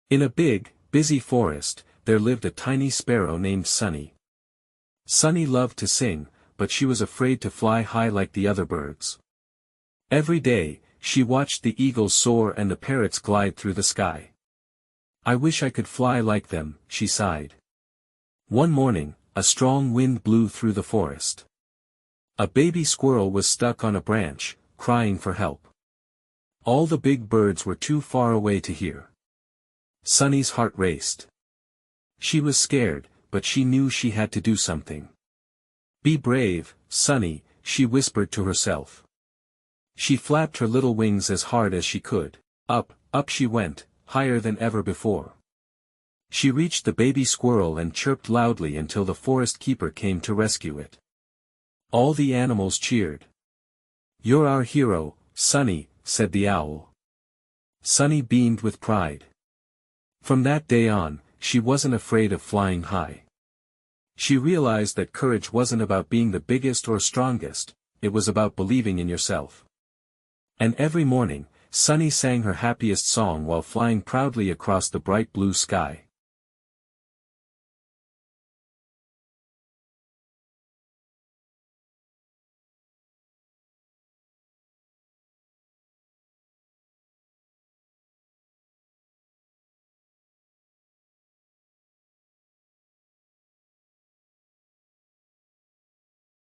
In a big, busy forest, there lived a tiny sparrow named Sunny. Sunny loved to sing, but she was afraid to fly high like the other birds. Every day, she watched the eagles soar and the parrots glide through the sky. "I wish I could fly like them," she sighed. One morning, a strong wind blew through the forest. A baby squirrel was stuck on a branch, crying for help. All the big birds were too far away to hear. Sunny's heart raced. She was scared, but she knew she had to do something. "Be brave, Sunny," she whispered to herself. She flapped her little wings as hard as she could. Up, up she went, higher than ever before. She reached the baby squirrel and chirped loudly until the forest keeper came to rescue it. All the animals cheered. "You're our hero, Sunny," said the owl. Sunny beamed with pride. From that day on, she wasn't afraid of flying high. She realized that courage wasn't about being the biggest or strongest, it was about believing in yourself. And every morning, Sunny sang her happiest song while flying proudly across the bright blue sky.